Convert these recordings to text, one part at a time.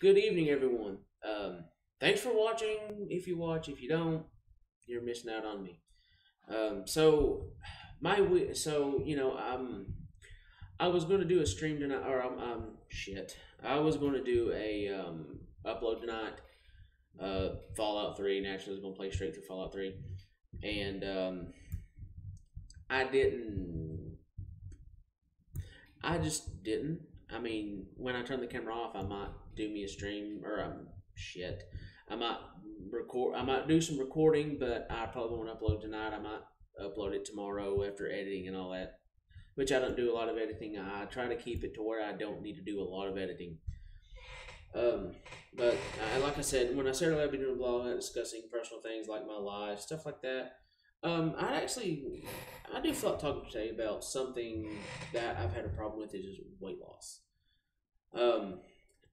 Good evening, everyone. Thanks for watching. If you watch, if you don't, you're missing out on me. So I was going to do a stream tonight, or shit. I was going to do a upload tonight. Fallout 3. Naturally, I was going to play straight through Fallout 3, and I didn't. I just didn't. I mean, when I turn the camera off, I might do me a stream or shit. I might record. I might do some recording, but I probably won't upload tonight. I might upload it tomorrow after editing and all that. Which I don't do a lot of editing. I try to keep it to where I don't need to do a lot of editing. But like I said, when I started I've been doing a blog discussing personal things like my life, stuff like that. I do feel like talking today about something that I've had a problem with is just weight loss. Um,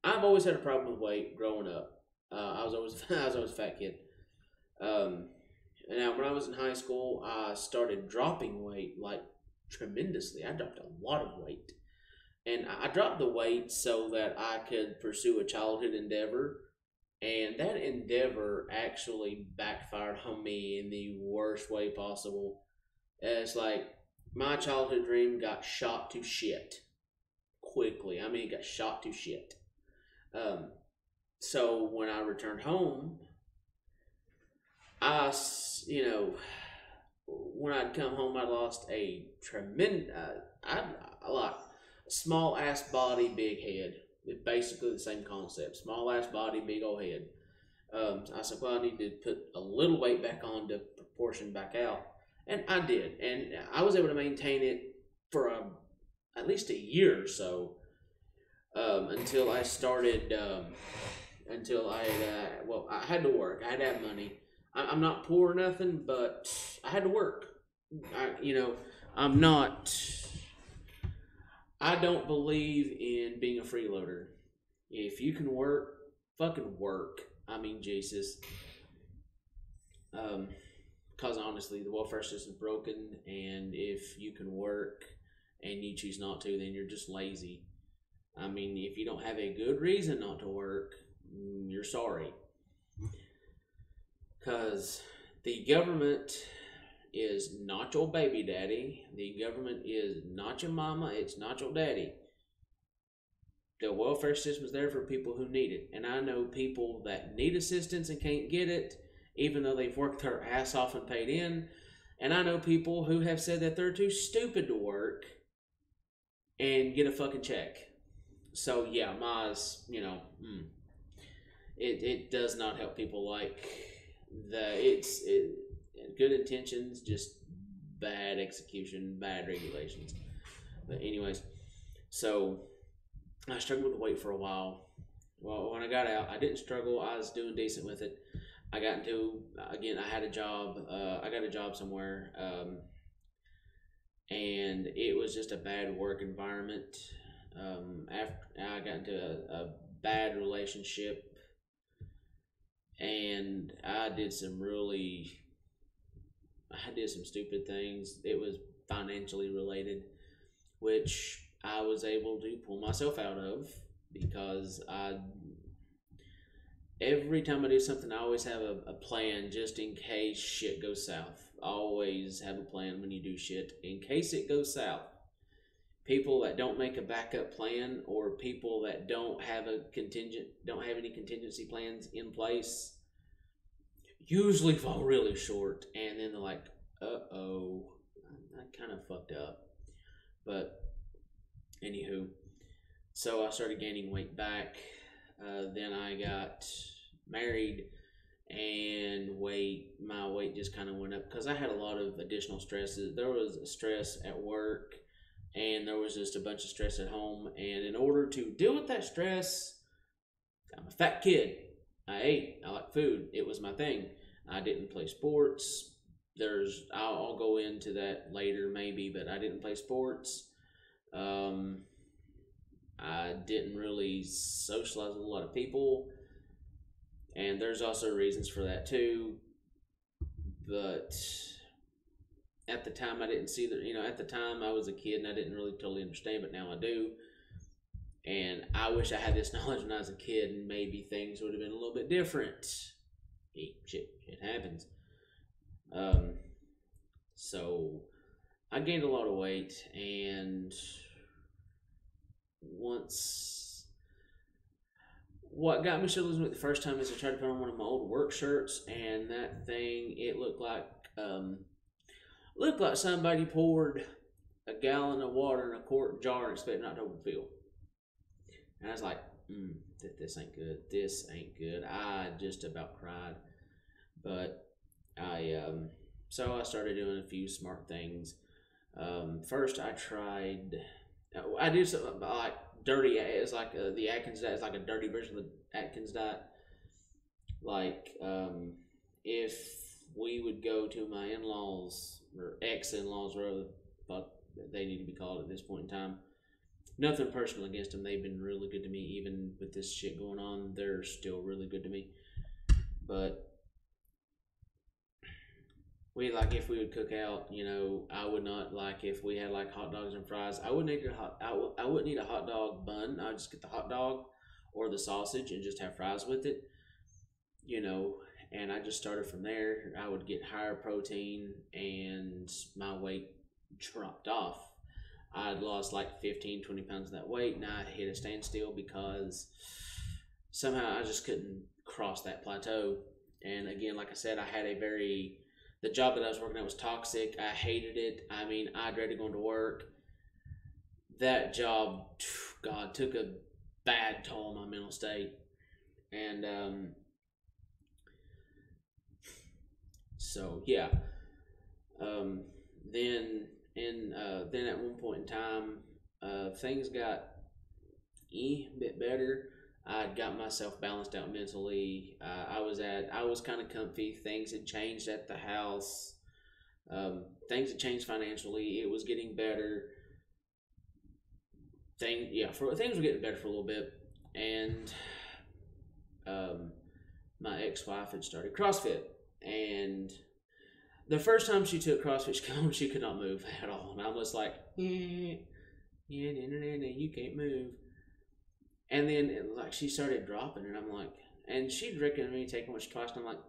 I've always had a problem with weight growing up. I was always I was always a fat kid. Um, and now when I was in high school, I started dropping weight like tremendously. I dropped a lot of weight, and I dropped the weight so that I could pursue a childhood endeavor. And that endeavor actually backfired on me in the worst way possible. It's like my childhood dream got shot to shit quickly. I mean, it got shot to shit. Um, so when I returned home, you know, when I'd come home, I lost a tremendous, I like small ass body, big head. It's basically the same concept. Small ass body, big old head. I said, well, I need to put a little weight back on to proportion back out. And I did. And I was able to maintain it for at least a year or so until I started, until I had to work. I had to have money. I'm not poor or nothing, but I had to work. I'm not. I don't believe in being a freeloader. If you can work, fucking work. I mean, Jesus. Because honestly, the welfare system's broken, and if you can work and you choose not to, then you're just lazy. I mean, if you don't have a good reason not to work, you're sorry. Because the government is not your baby daddy. The government is not your mama. It's not your daddy. The welfare system is there for people who need it. And I know people that need assistance and can't get it, even though they've worked their ass off and paid in. And I know people who have said that they're too stupid to work and get a fucking check. So yeah, it does not help people like good intentions, just bad execution, bad regulations. But anyways, so I struggled with weight for a while. Well, when I got out, I didn't struggle. I was doing decent with it. I got into again. I had a job. I got a job somewhere, and it was just a bad work environment. After I got into a bad relationship, and I did some stupid things. It was financially related, which I was able to pull myself out of because every time I do something, I always have a plan just in case shit goes south. I always have a plan when you do shit in case it goes south. People that don't make a backup plan or people that don't have any contingency plans in place usually fall really short, and then they're like, uh-oh, I kind of fucked up. But anywho, so I started gaining weight back. Then I got married, and my weight just kind of went up because I had a lot of additional stresses. There was stress at work, and there was just a bunch of stress at home. And in order to deal with that stress, I'm a fat kid. I ate. I like food. It was my thing. I didn't play sports. I'll go into that later maybe, but I didn't play sports. I didn't really socialize with a lot of people, and there's also reasons for that too. But at the time, I didn't see that. At the time I was a kid and I didn't really totally understand, but now I do. And I wish I had this knowledge when I was a kid, and maybe things would have been a little bit different. Shit happens. Um, so I gained a lot of weight, and once what got me to losing weight the first time is I tried to put on one of my old work shirts, and that thing, it looked like somebody poured a gallon of water in a quart jar and expected not to overfill. And I was like, this ain't good. This ain't good. I just about cried. But so I started doing a few smart things. First, I did something like dirty. It's like the Atkins diet. It's like a dirty version of the Atkins diet. Like, if we would go to my in-laws or ex-in-laws, whatever the fuck they need to be called at this point in time. Nothing personal against them. They've been really good to me, even with this shit going on. They're still really good to me. But if we would cook out, I would not, like, if we had like hot dogs and fries, I wouldn't eat a hot dog bun. I would just get the hot dog or the sausage and just have fries with it. And I just started from there. I would get higher protein, and my weight dropped off. I'd lost like 15, 20 pounds of that weight, and I hit a standstill because somehow I just couldn't cross that plateau. And again, like I said, the job that I was working at was toxic. I hated it. I mean, I dreaded going to work. That job, God, took a bad toll on my mental state. And so yeah. Then at one point in time, things got a bit better. I got myself balanced out mentally. I was kind of comfy. Things had changed at the house. Things had changed financially. It was getting better. Things were getting better for a little bit, and my ex-wife had started CrossFit, and the first time she took CrossFit, she could not move at all, and I was like, you can't move. And then she started dropping, and I'm like, and she'd recommended me taking one twice, and I'm like,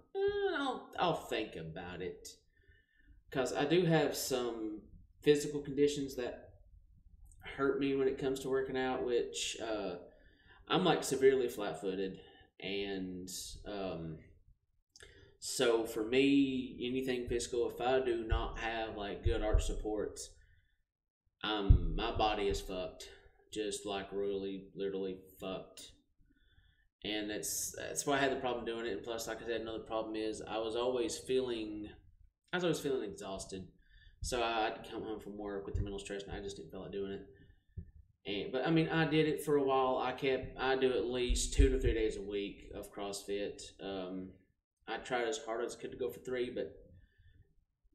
I'll think about it, because I do have some physical conditions that hurt me when it comes to working out, which I'm like severely flat-footed, and so for me, anything physical, if I do not have like good arch supports, my body is fucked. Just like really, literally fucked. And that's why I had the problem doing it. And plus, like I said, another problem is I was always feeling exhausted. So I'd come home from work with the mental stress, and I just didn't feel like doing it. But I mean, I did it for a while. I do at least 2 to 3 days a week of CrossFit. I tried as hard as I could to go for 3, but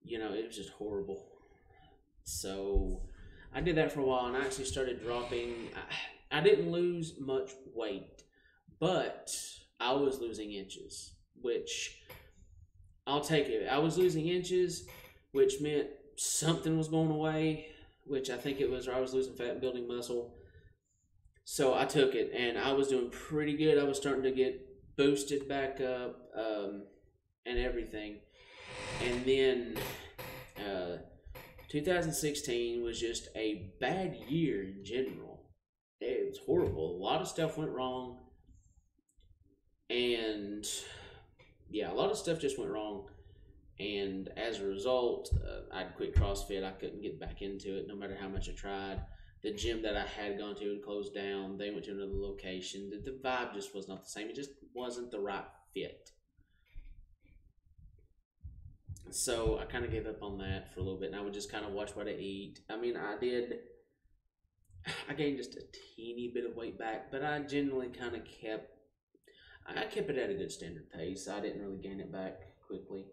it was just horrible. So I did that for a while, and I actually started dropping. I didn't lose much weight, but I was losing inches, which I'll take it. I was losing inches, which meant something was going away, which I think it was, or I was losing fat and building muscle. So I took it, and I was doing pretty good. I was starting to get boosted back up, and everything. And then 2016 was just a bad year in general. It was horrible. A lot of stuff went wrong. And a lot of stuff just went wrong. And as a result, I'd quit CrossFit. I couldn't get back into it no matter how much I tried. The gym that I had gone to had closed down. They went to another location. The vibe just was not the same. It just wasn't the right fit. So I kind of gave up on that for a little bit, and I would just kind of watch what I eat. I mean, I gained just a teeny bit of weight back, but I generally kind of kept it at a good standard pace. I didn't really gain it back quickly.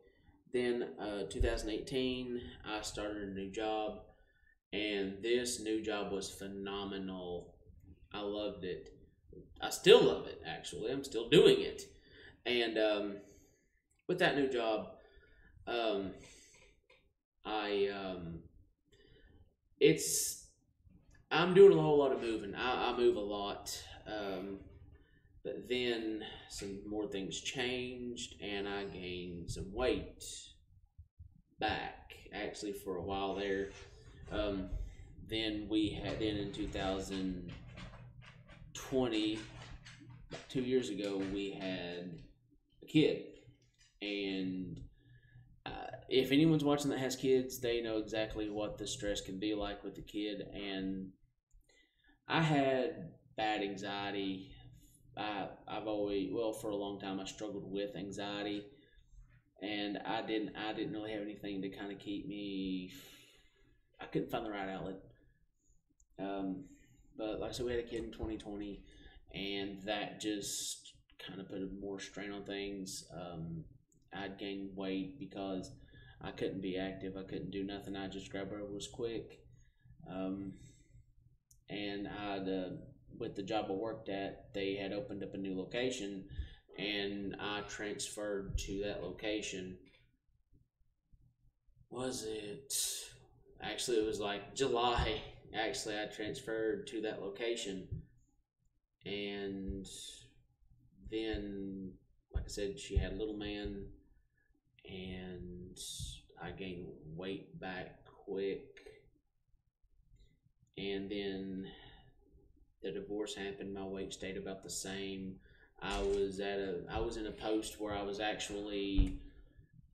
Then 2018, I started a new job, and this new job was phenomenal. I loved it. I still love it, actually. I'm still doing it. And with that new job, I'm doing a whole lot of moving. I move a lot. But then some more things changed and I gained some weight back actually for a while there. Um, then in 2020, 2 years ago, we had a kid. And if anyone's watching that has kids, they know exactly what the stress can be like with the kid. And I had bad anxiety. I've always, well, for a long time I struggled with anxiety, and I didn't really have anything to kind of keep me. I couldn't find the right outlet. Um, but like I said, we had a kid in 2020, and that just kind of put more strain on things. I'd gained weight because I couldn't be active. I couldn't do nothing. I just grab whatever was quick. Um, and with the job I worked at, they had opened up a new location, and I transferred to that location. Was it? Actually, it was like July. Actually, I transferred to that location, and then, like I said, she had a little man, and I gained weight back quick. And then the divorce happened. My weight stayed about the same. I was in a post where I was actually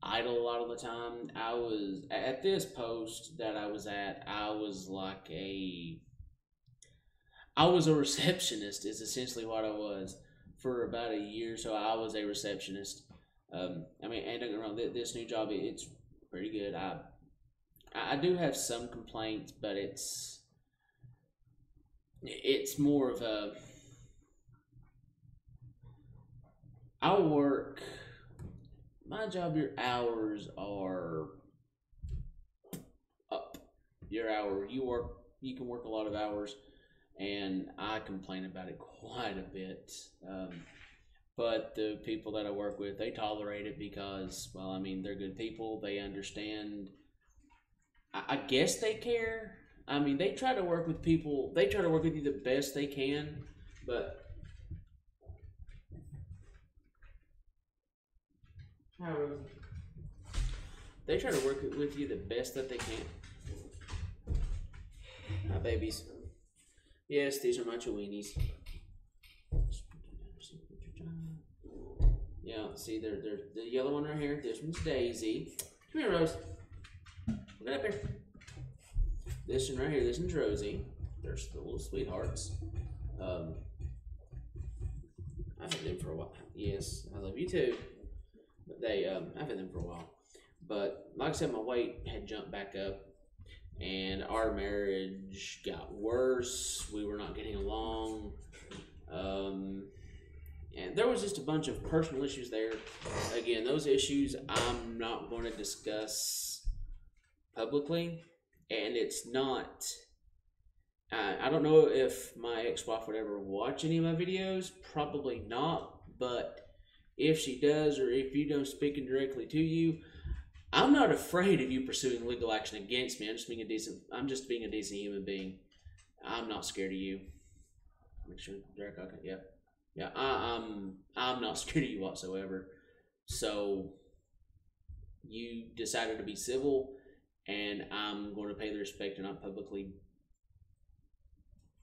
idle a lot of the time. I was at this post that I was at. I was a receptionist. Is essentially what I was for about a year. So I was a receptionist. I mean, and don't get me wrong, this new job, it's pretty good. I do have some complaints, but it's more of a, I'll work my job. Your hours are up. You can work a lot of hours, and I complain about it quite a bit. But the people that I work with, they tolerate it because, well, I mean, they're good people. They understand. I guess they care. I mean, they try to work with people. They try to work with you the best they can, but they try to work with you the best that they can. Hi, babies. Yes, these are my weenies. Yeah, see, they're the yellow one right here. This one's Daisy. Come here, Rose. Look up here. This one right here. This one's Rosie. They're the little sweethearts. I've had them for a while. Yes, I love you too. But I've had them for a while. But like I said, my weight had jumped back up, and our marriage got worse. We were not getting along. And there was just a bunch of personal issues there. Again, those issues I'm not going to discuss publicly, and it's not. I don't know if my ex-wife would ever watch any of my videos. Probably not. But if she does, or if you know speaking directly to you, I'm not afraid of you pursuing legal action against me. I'm just being a decent human being. I'm not scared of you. Make sure, Derek. Okay, yep. Yeah, I'm not scared of you whatsoever. So you decided to be civil, and I'm going to pay the respect and not publicly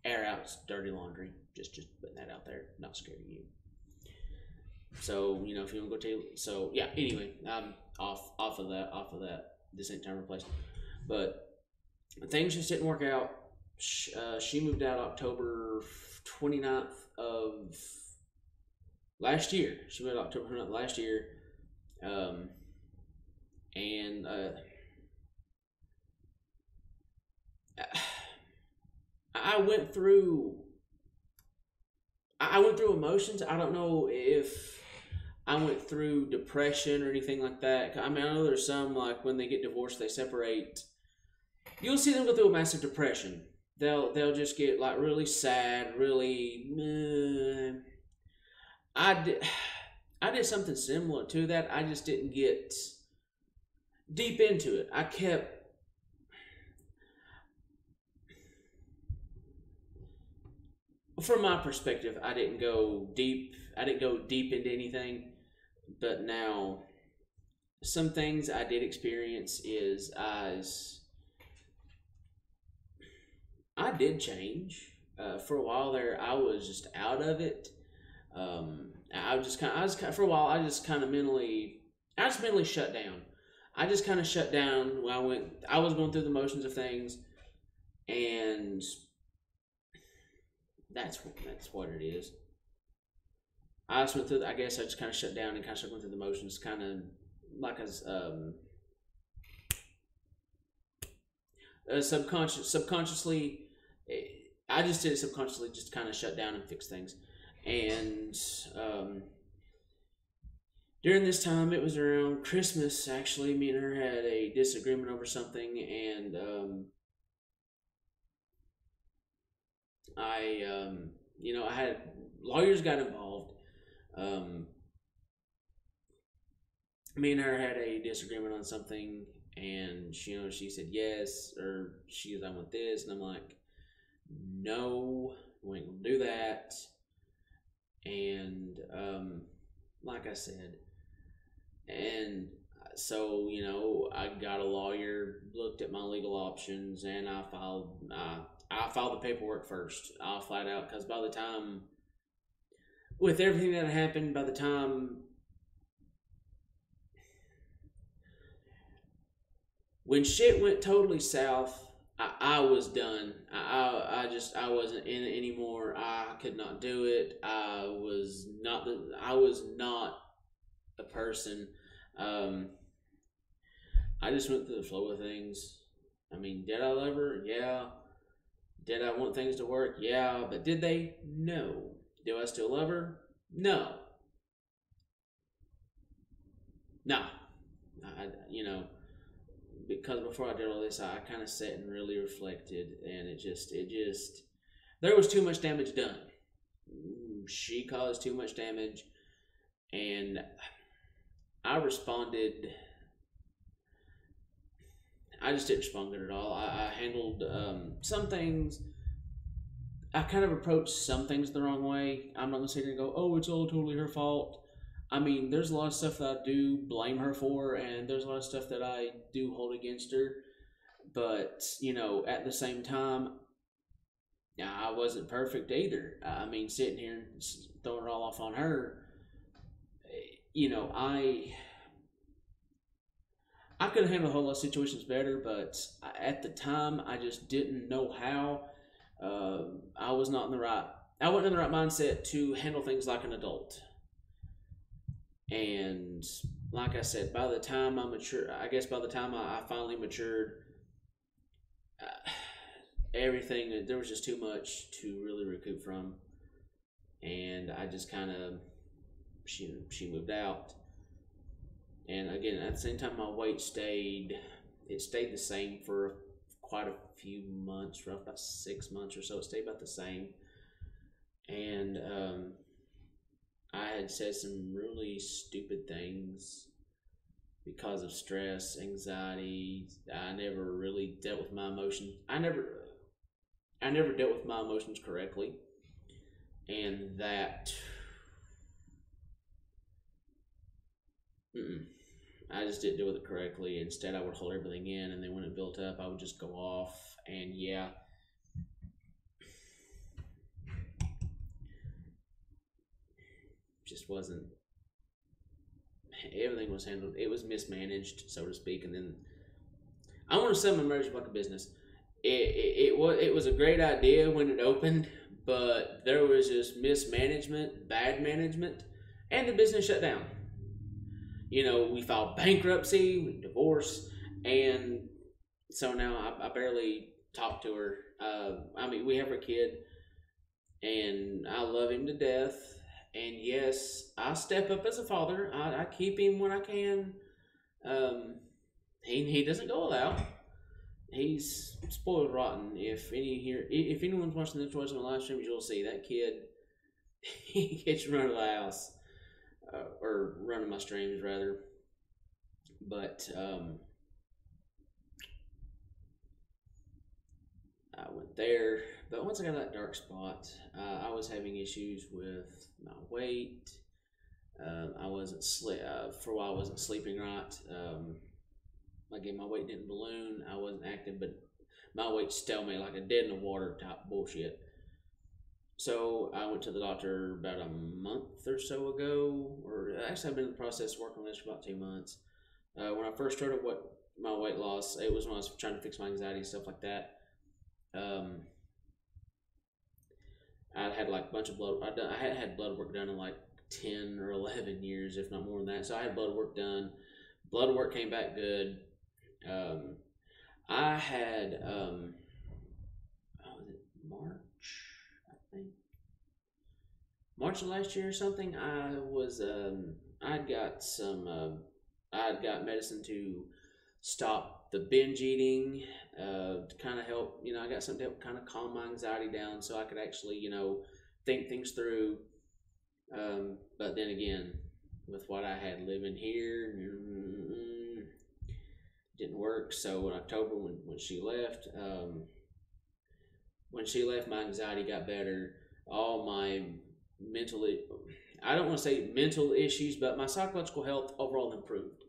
air out dirty laundry. Just putting that out there. Not scared of you. So if you want to go tell. So yeah. Anyway, I'm off of that. This ain't time or place. But things just didn't work out. She moved out October 29th of last year. She moved out October 29th last year. And I went through emotions. I don't know if I went through depression or anything like that. I mean, I know there's some, like, when they get divorced, they separate. You'll see them go through a massive depression. They'll just get, like, really sad, really. I did something similar to that. I just didn't get deep into it. from my perspective, I didn't go deep. I didn't go deep into anything, but now some things I did experience is I did change. For a while there, I was just out of it. For a while, I just mentally shut down. I just kind of shut down when I was going through the motions of things, and that's what it is. I just went through. I guess I just kind of shut down and kind of went through the motions, kind of like as subconsciously. I just did it subconsciously, just kind of shut down and fix things. And during this time, it was around Christmas. Actually, me and her had a disagreement over something, and I had lawyers got involved. Um, Me and her had a disagreement on something, and she said yes, or she goes, I want this, and I'm like, no, we ain't gonna do that. And like I said, and so I got a lawyer, looked at my legal options, and I filed the paperwork first. I'll flat out, because by the time, with everything that happened, by the time when shit went totally south, I was done. I wasn't in it anymore. I could not do it. I was not a person. Um, I just went through the flow of things. I mean, did I love her? Yeah. Did I want things to work? Yeah. But did they? No. Do I still love her? No. No. Because before I did all this, I kind of sat and really reflected, and it just, there was too much damage done. She caused too much damage, and I responded. I just didn't respond good at all. I handled some things. I kind of approached some things the wrong way. I'm not gonna sit here and go, "Oh, it's all totally her fault." I mean, there's a lot of stuff that I do blame her for, and there's a lot of stuff that I do hold against her. But at the same time, I wasn't perfect either. I mean, sitting here and throwing it all off on her, I could have handled a whole lot of situations better, but at the time, I just didn't know how. I was not in the right. I wasn't in the right mindset to handle things like an adult. And like I said, by the time I matured, I guess by the time I finally matured, everything, there was just too much to really recoup from, and I just kind of she moved out. And again, at the same time, my weight stayed the same for quite a few months, for about 6 months or so. It stayed about the same, and I had said some really stupid things because of stress, anxiety. I never really dealt with my emotions. I never dealt with my emotions correctly, and that I just didn't deal with it correctly. Instead, I would hold everything in, and then when it built up, I would just go off. And yeah, just wasn't. Everything was handled. It was mismanaged, so to speak. And then I want to sell my marriage like a business. It was a great idea when it opened, but there was just mismanagement, bad management, and the business shut down. We filed bankruptcy, we divorced, and so now I barely talk to her. I mean, we have a kid, and I love him to death. And yes, I step up as a father. I keep him when I can. He doesn't go without. He's spoiled rotten. If anyone's watching this watching the live stream, you'll see that kid. He gets run out of the house, or running my streams rather. But I went there, but once I got that dark spot, I was having issues with my weight. I wasn't for a while. I wasn't sleeping right. Again, my weight didn't balloon. I wasn't active, but my weight stalemate, like a dead in the water type bullshit. So I went to the doctor about a month or so ago, or actually I've been in the process of working on this for about 2 months. When I first started my weight loss, it was when I was trying to fix my anxiety and stuff like that. I had like a bunch of blood. I had had blood work done in like 10 or 11 years, if not more than that. So I had blood work done. Blood work came back good. I had was it March? I think March of last year or something. I'd got some. I'd got medicine to stop the binge eating, to kind of help. I got something to help kind of calm my anxiety down, so I could actually, think things through. But then again, with what I had living here, didn't work. So in October, when she left, my anxiety got better. All my I don't want to say mental issues, but my psychological health overall improved.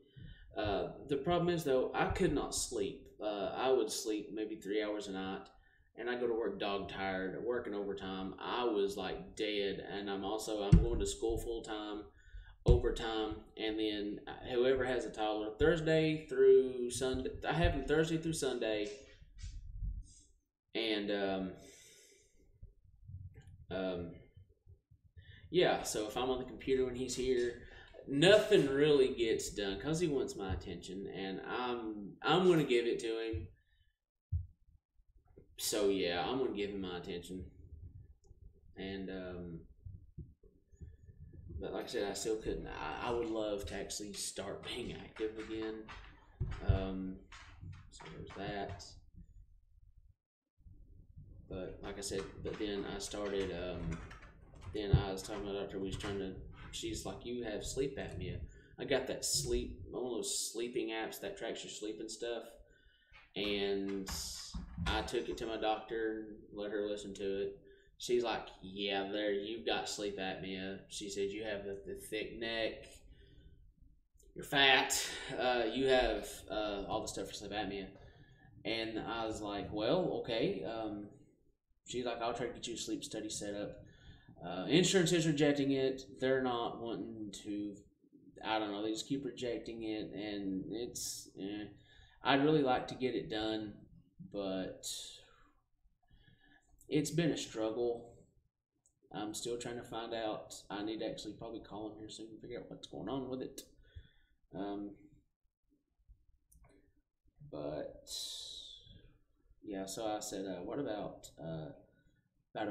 The problem is though, I could not sleep. I would sleep maybe 3 hours a night, and I go to work dog tired, working overtime. I was like dead, and I'm going to school full time, overtime, and then whoever has a toddler, Thursday through Sunday. I have them Thursday through Sunday, and yeah. So if I'm on the computer when he's here, nothing really gets done because he wants my attention, and I'm going to give it to him. So yeah, I'm going to give him my attention, and but like I said, I still couldn't. I would love to actually start being active again. So there's that. But like I said, then I started. Then I was talking to the doctor. She's like, "You have sleep apnea." I got that one of those sleeping apps that tracks your sleep and stuff. And I took it to my doctor, let her listen to it. She's like, "Yeah, you've got sleep apnea." She said, "You have the thick neck, you're fat, you have all the stuff for sleep apnea." And I was like, "Well, okay." She's like, "I'll try to get you a sleep study set up." Insurance is rejecting it. They're not wanting to. I don't know. They just keep rejecting it, and it's. I'd really like to get it done, but it's been a struggle. I'm still trying to find out. I need to actually probably call him here soon and figure out what's going on with it. But yeah, so I said, what about a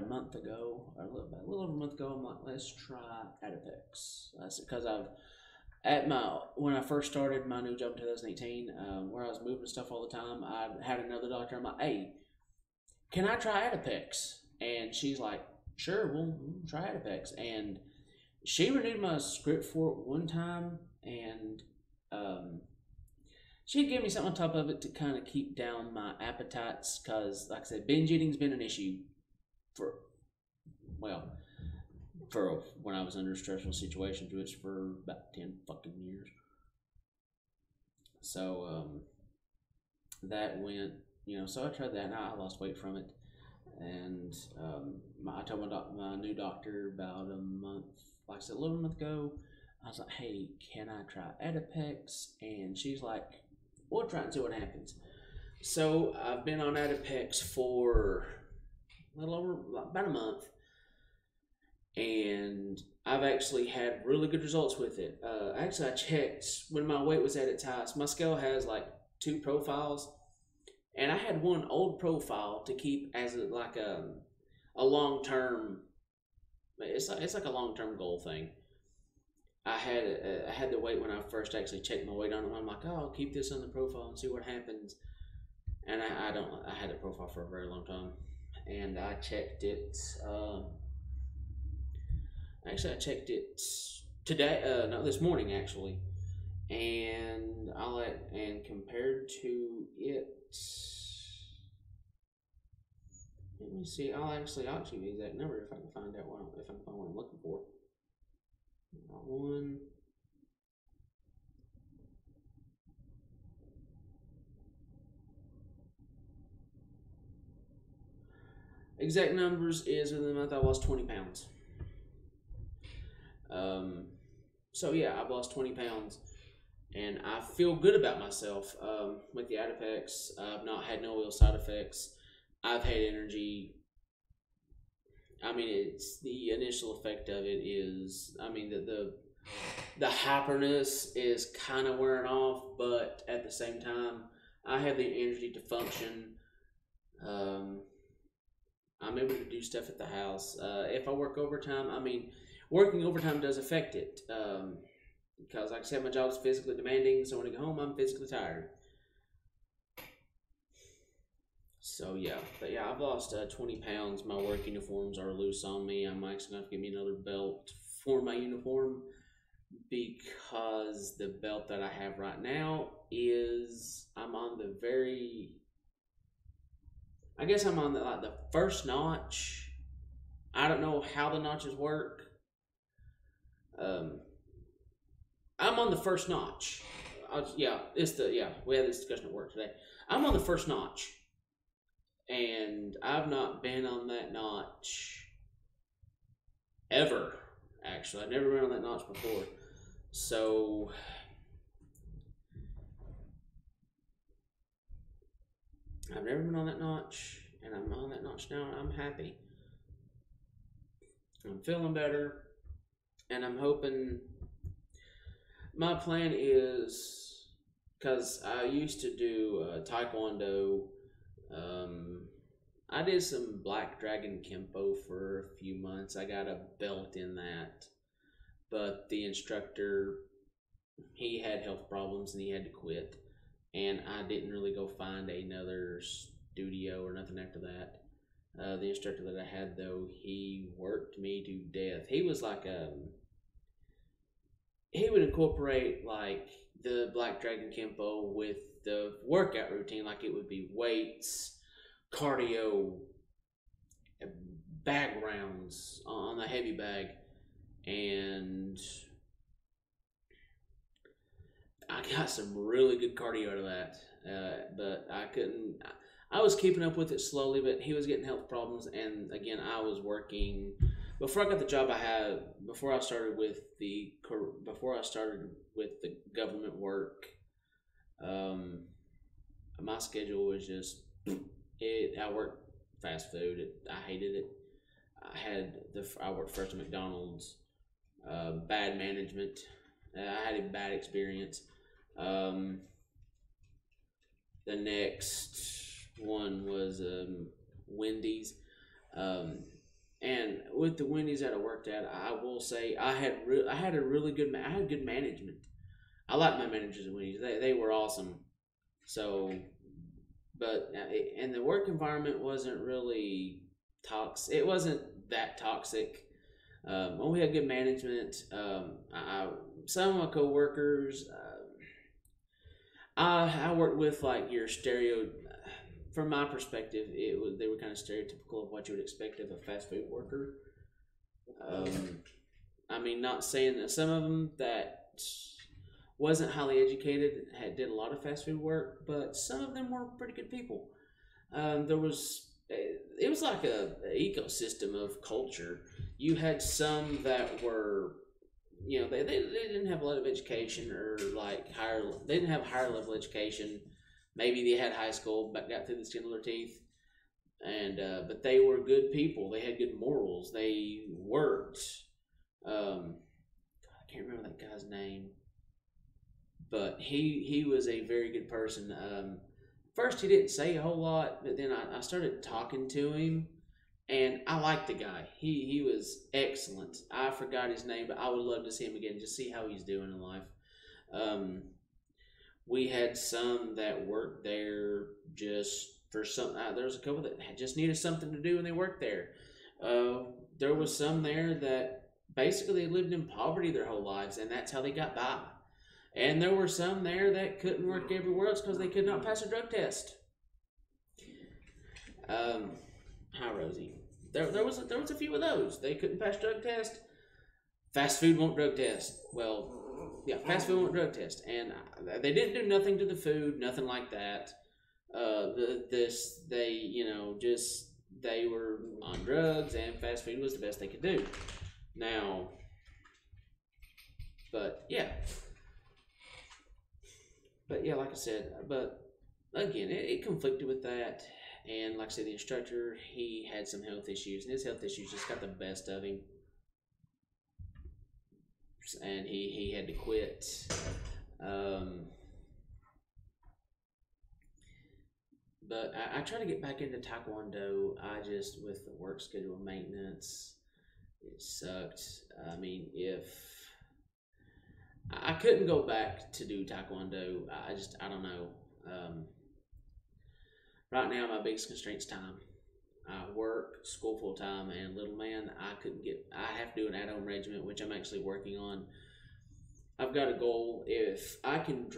month ago, or a little over a month ago, I'm like, let's try Adipex. I said, because when I first started my new job in 2018, where I was moving stuff all the time, I had another doctor. I'm like, "Hey, can I try Adipex?" And she's like, "Sure, we'll try Adipex." And she renewed my script for it one time, and she'd give me something on top of it to kind of keep down my appetites, because, like I said, binge eating's been an issue for when I was under stressful situations, which for about 10 fucking years. So that went, so I tried that, and I lost weight from it. And I told my new doctor about a month, like I said, a little month ago. I was like, "Hey, can I try Adipex?" And she's like, "We'll try and see what happens." So I've been on Adipex for a little over about a month, and I've actually had really good results with it. Actually, I checked when my weight was at its highest. My scale has like 2 profiles, and I had one old profile to keep as a long term. It's like a long term goal thing. I had the weight when I first actually checked my weight on it. I'm like, "Oh, I'll keep this on the profile and see what happens." And I had the profile for a very long time, and I checked it. Actually, I checked it today. No, this morning actually, and compared to it, Let me see. I'll give you the exact number if I can find out if I can find what I'm looking for. One. Exact numbers is within the month I lost 20 pounds. So yeah, I've lost 20 pounds, and I feel good about myself. With the Adipex, I've not had no ill side effects. I've had energy. I mean, it's the initial effect of it is, I mean, the hyperness is kind of wearing off, but at the same time, I have the energy to function. I'm able to do stuff at the house. If I work overtime, I mean, working overtime does affect it. Because, like I said, my job is physically demanding, so when I go home, I'm physically tired. So, yeah. But, yeah, I've lost 20 pounds. My work uniforms are loose on me. I'm actually going to have to get me another belt for my uniform because the belt that I have right now is, I'm on the very, I guess I'm on the first notch. I don't know how the notches work. I'm on the first notch. We had this discussion at work today. I'm on the first notch, and I've not been on that notch ever. Actually, I've never been on that notch before. So I've never been on that notch, and I'm on that notch now, and I'm happy. I'm feeling better, and I'm hoping. My plan is, because I used to do Taekwondo, I did some Black Dragon Kempo for a few months. I got a belt in that, but the instructor, he had health problems and he had to quit, and I didn't really go find another studio or nothing after that. The instructor that I had, though, he worked me to death. He was like he would incorporate like the Black Dragon Kempo with the workout routine, like it would be weights, cardio, bag rounds on the heavy bag, and I got some really good cardio out of that. But I couldn't. I was keeping up with it slowly, but he was getting health problems, and again, I was working. Before I got the job I had, before I started with the government work, my schedule was just it. I worked fast food. I hated it. I worked first at McDonald's. Bad management. I had a bad experience. The next one was Wendy's. And with the Wendy's that I worked at, I will say I had good management. I liked my managers at Wendy's. They were awesome. So, but and the work environment wasn't really toxic. It wasn't that toxic. When we had good management, some of my coworkers, I worked with like your stereo. From my perspective, they were kind of stereotypical of what you would expect of a fast food worker. I mean, not saying that some of them that wasn't highly educated did a lot of fast food work, but some of them were pretty good people. It was like a ecosystem of culture. You had some that were, they didn't have a lot of education or they didn't have higher level education. Maybe they had high school, but got through the skin of their teeth. And but they were good people. They had good morals. They worked. I can't remember that guy's name, but he was a very good person. First, he didn't say a whole lot, but then I started talking to him, and I liked the guy. He was excellent. I forgot his name, but I would love to see him again, just see how he's doing in life. We had some that worked there just for some. There was a couple that just needed something to do and they worked there. There was some there that basically lived in poverty their whole lives, and that's how they got by. And there were some there that couldn't work everywhere else because they could not pass a drug test. Hi, Rosie. There was a few of those. They couldn't pass drug test. Fast food won't drug test. Well, yeah, fast food won't drug test, and they didn't do nothing to the food, nothing like that. They just they were on drugs, and fast food was the best they could do. Now, but yeah, like I said, but again, it conflicted with that. And like I said, the instructor, he had some health issues, and his health issues just got the best of him, and he had to quit. But I try to get back into Taekwondo. I just, with the work schedule maintenance, it sucked. I mean, if I couldn't go back to do Taekwondo, I don't know. Right now, my biggest constraint's time. I work, school full time, and little man, I have to do an at home regiment, which I'm actually working on. I've got a goal. If I can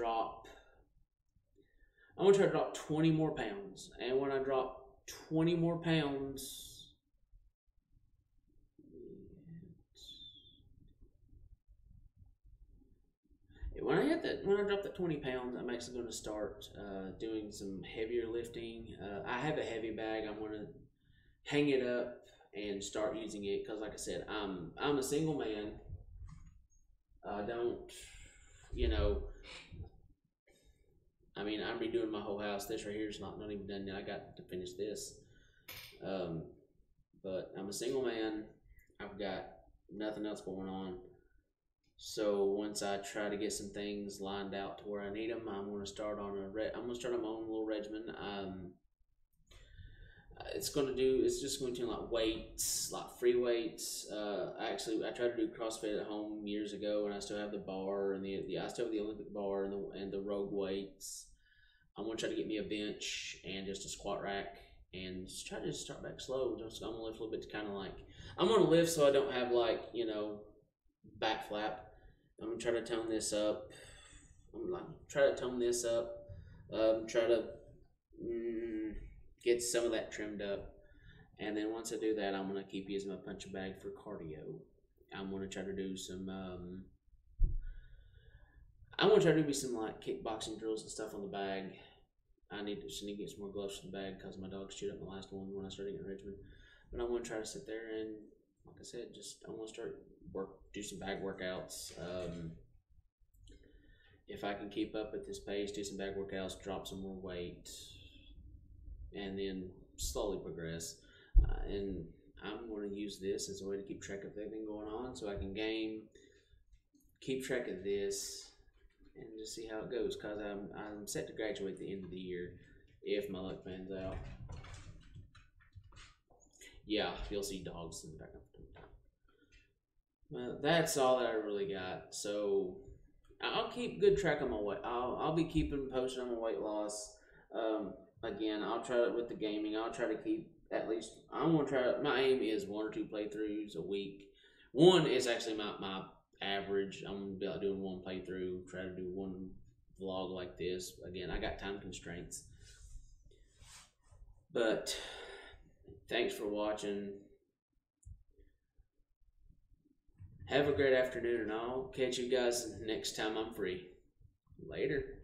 I want to try to drop 20 more pounds. And when I drop 20 more pounds, when I drop that 20 pounds, I'm actually going to start doing some heavier lifting. I have a heavy bag. I'm going to hang it up and start using it because, like I said, I'm a single man. I don't, I mean, I'm redoing my whole house. This right here is not even done yet. I got to finish this. But I'm a single man. I've got nothing else going on. So once I try to get some things lined out to where I need them, I'm going to start on my own little regimen. It's just going to like weights, like free weights. I tried to do CrossFit at home years ago, and I still have the bar and I still have the Olympic bar and the Rogue weights. I'm going to try to get me a bench and just a squat rack and just try to start back slow. I'm going to lift a little bit to kind of like, I'm going to lift so I don't have like, back flap. I'm going to try to tone this up. Try to get some of that trimmed up. And then once I do that, I'm going to keep using my punching bag for cardio. I'm going to try to do some like kickboxing drills and stuff on the bag. I need to get some more gloves for the bag because my dog chewed up my last one when I started getting Richmond. But I'm going to try to sit there and, like I said, I'm going to start do some bag workouts. If I can keep up at this pace, do some bag workouts, drop some more weight, and then slowly progress. And I'm going to use this as a way to keep track of everything going on, so I can keep track of this, and just see how it goes. Cause I'm set to graduate at the end of the year if my luck pans out. Yeah, you'll see dogs in the background. Well, that's all that I really got. So I'll keep good track on my weight. I'll be keeping posted on my weight loss. Again, I'll try it with the gaming. I'll try to keep at least. I'm gonna try. My aim is 1 or 2 playthroughs a week. One is actually my average. I'm gonna be out doing 1 playthrough. Try to do 1 vlog like this. Again, I got time constraints. But thanks for watching. Have a great afternoon, and I'll catch you guys next time I'm free. Later.